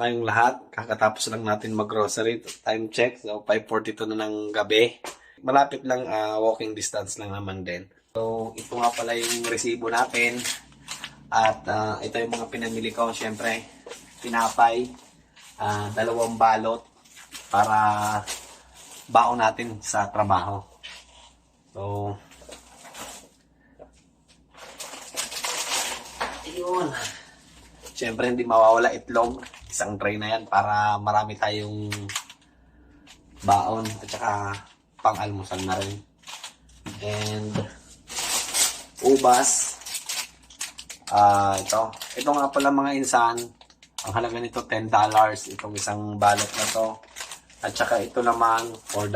tayong lahat. Kakatapos lang natin mag-grocery. Time check. So, 5:42 na ng gabi. Malapit lang, walking distance lang naman din. So, ito nga pala yung resibo natin. At ito yung mga pinamili ko. Siyempre, tinapay, 2 balot para baon natin sa trabaho. So, yun. Siyempre, hindi mawawala itlog. Isang tray na yan para marami tayong baon at saka pang-almusal na rin. And ubas. Ito nga pala mga insan. Ang halaga nito $10. Itong isang balot na to. At saka ito naman $4.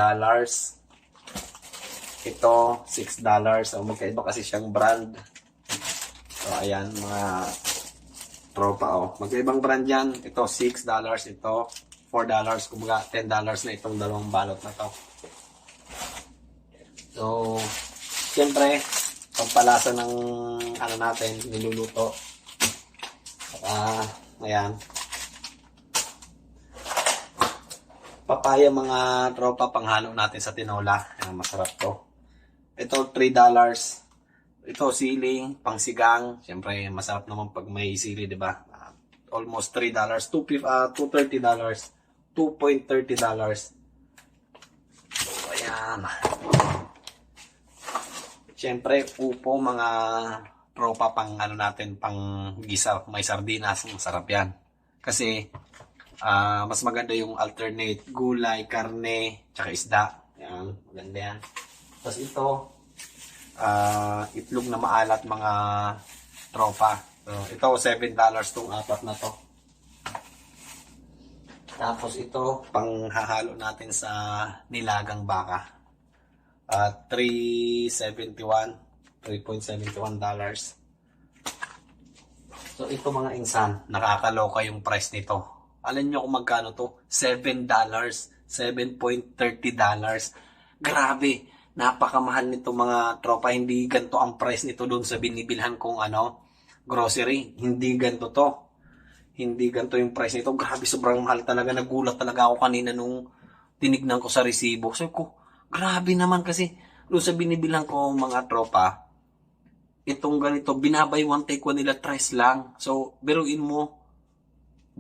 Ito $6. So magkaiba kasi siyang brand. So ayan mga tropa, magkaibang brand yan. Ito $6, ito $4, kumbaga $10 na itong 2 balot na to. So, siyempre, pagpalasa ng ano natin, niluluto. Ayan. Papaya mga tropa, panghalo natin sa tinola. Ayan, masarap to. Ito $3. Ito, siling, pangsigang. Siyempre, masarap naman pag may sili, di ba? Almost $3. $2.30. $2.30. So, ayan. Siyempre, upo, mga tropa, pang ano natin, pang gisa. May sardinas. Masarap yan. Kasi, mas maganda yung alternate. Gulay, karne, tsaka isda. Ayan, maganda yan. Tapos ito, itlog na maalat mga tropa. So, ito $7 tong 4 na to. Tapos ito panghahalo natin sa nilagang baka. $3.71. So ito mga insan, nakakaloka yung price nito. Alam nyo kung magkano to? $7. $7.30. Grabe. Napakamahal nito mga tropa. Hindi ganito ang price nito doon sa binibilhan kong grocery. Hindi ganito to. Hindi ganito yung price nito. Grabe, sobrang mahal talaga. Nagulat talaga ako kanina nung tinignan ko sa resibo. Sabi ko, grabe naman kasi doon sa binibilhan ko mga tropa, itong ganito, binabay one take one nila, $3 lang. So, biruin mo,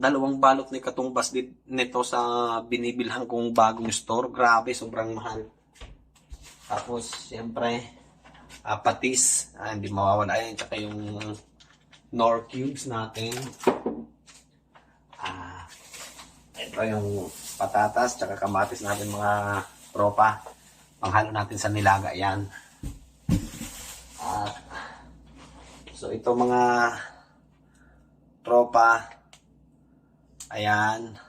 2 balot ni katumbas nito sa binibilhan kong bagong store. Grabe, sobrang mahal. Tapos, siyempre, patis. Hindi mawawala yan. Tsaka yung Knorr cubes natin. Ito yung patatas. Tsaka kamatis natin mga tropa. Panghalo natin sa nilaga yan. So, ito mga tropa. Ayan.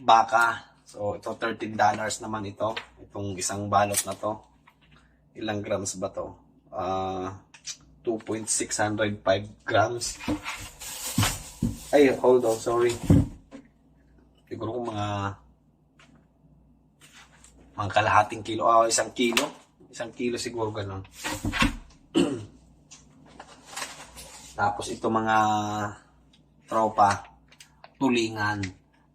Baka. So, ito $13 naman ito. Itong isang balot na to. Ilang grams ba to? 2.605 grams. Ay, hold on. Sorry. Siguro kung mga kalahating kilo. 1 kilo. 1 kilo siguro ganun. Tapos ito mga tropa. Tulingan.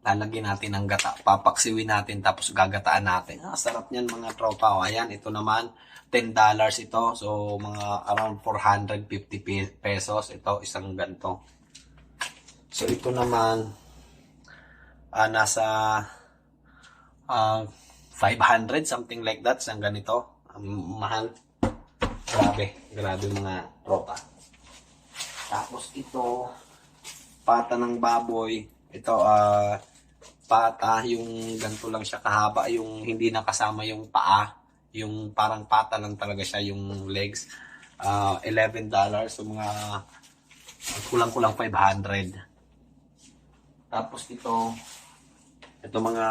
Lalagyan natin ng gata. Papaksiwin natin tapos gagataan natin. Sarap niyan mga tropa. Ayan, ito naman $10 ito. So, mga around 450 pesos. Ito, isang ganito. So, ito naman nasa 500, something like that. Isang ganito. Mahal. Grabe mga tropa. Tapos ito, pata ng baboy. Ito, pata, yung ganito lang siya kahaba, yung hindi nakasama yung paa, yung parang pata lang talaga siya, yung legs. $11. So mga kulang-kulang 500. Tapos ito mga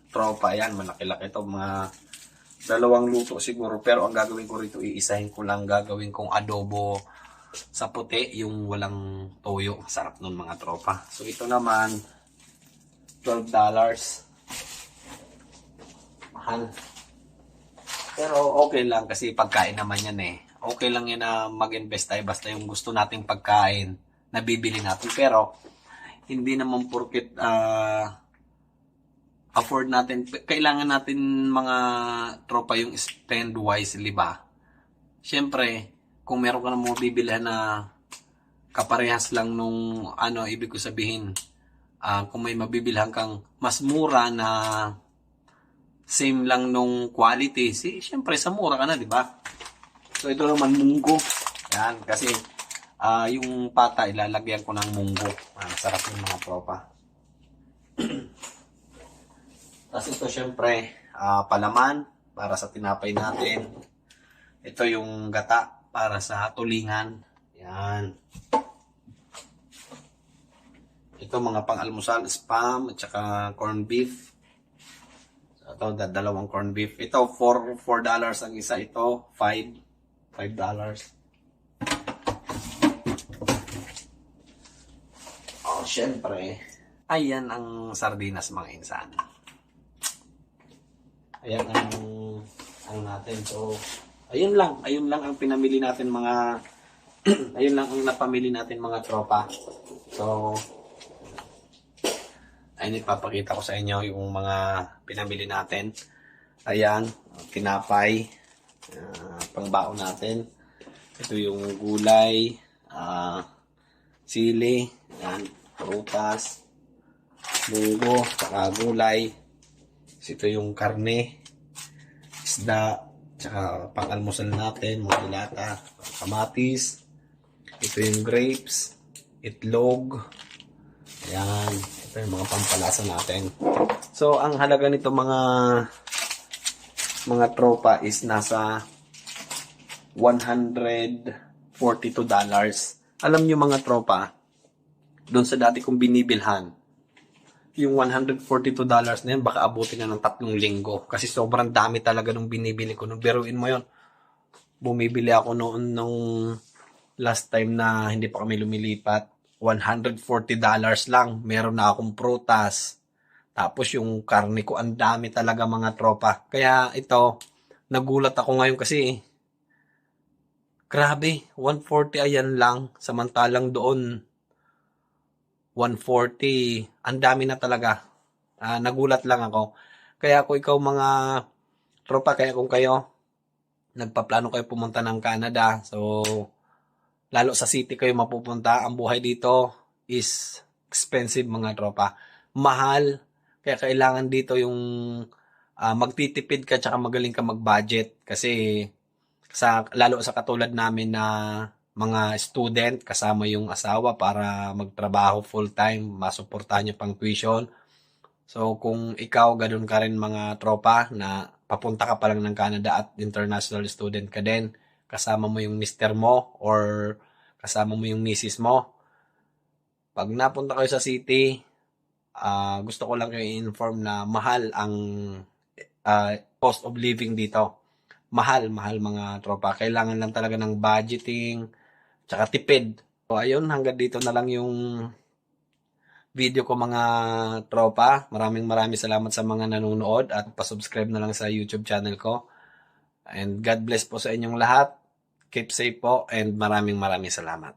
tropa, yan, malaki-laki ito, mga 2 luto siguro, pero ang gagawin ko rito, iisahin ko lang, gagawin kong adobo sa puti, yung walang toyo. Sarap nun mga tropa. So ito naman $12. Mahal. Pero okay lang kasi pagkain naman yan eh. Okay lang yan na mag-invest tayo basta yung gusto nating pagkain nabibili natin. Pero hindi naman porket afford natin, kailangan natin mga tropa yung spend wisely ba? Siyempre, kung meron ka na mo bibilhan na kaparehas lang nung ibig ko sabihin, kung may mabibilhan kang mas mura na same lang nung quality, siyempre sa mura ka na, di ba? So ito naman munggo. Yan, kasi yung pata ilalagyan ko ng munggo. Sarap yung mga tropa. Tapos ito syempre, palaman para sa tinapay natin. Ito yung gata para sa tulingan. Yan. Ito mga pang-almusal, spam at saka corned beef. So, ito, dalawang corned beef. Ito, $4 ang isa. Ito, $5. Oh, syempre, ayan ang sardinas mga insan. Ayan ang natin. So, ayun lang ang pinamili natin mga ayun lang ang napamili natin mga tropa. So, ayun ipapakita ko sa inyo yung mga pinamili natin. Ayan, tinapay, pangbaon natin. Ito yung gulay, sili, ayan, prutas, munggo, saka gulay. Ito yung karne, isda, tsaka pang-almusal natin, mga dilata, kamatis. Ito yung grapes, itlog. Ayan, ito yung mga pampalasa natin. So, ang halaga nito mga tropa is nasa $142. Alam nyo mga tropa, doon sa dati kong binibilhan, yung $142 na yan, baka abutin na ng 3 linggo. Kasi sobrang dami talaga nung binibili ko. Nung biruin mo yon, bumibili ako noon nung last time na hindi pa kami lumilipat. $140 lang. Meron na akong prutas. Tapos yung karne ko, ang dami talaga mga tropa. Kaya ito, nagulat ako ngayon kasi, grabe, 140 ayan lang. Samantalang doon, 140, ang dami na talaga. Nagulat lang ako. Kaya kung ikaw mga tropa, kaya kung kayo, nagpaplano kayo pumunta ng Canada, so, lalo sa city kayo mapupunta, ang buhay dito is expensive mga tropa. Mahal, kaya kailangan dito yung magtitipid ka tsaka magaling ka mag-budget. Kasi, lalo sa katulad namin na mga student, kasama yung asawa para magtrabaho full-time, masuportahan niyo pang tuition. So, kung ikaw, ganun ka rin mga tropa na papunta ka pa lang ng Canada at international student ka din, kasama mo yung mister mo or kasama mo yung misis mo, pag napunta kayo sa city, gusto ko lang kayo i-inform na mahal ang cost of living dito. Mahal mga tropa. Kailangan lang talaga ng budgeting, tsaka tipid. So, ayun, hanggang dito na lang yung video ko mga tropa. Maraming salamat sa mga nanonood at pasubscribe na lang sa YouTube channel ko. And God bless po sa inyong lahat. Keep safe po and maraming salamat.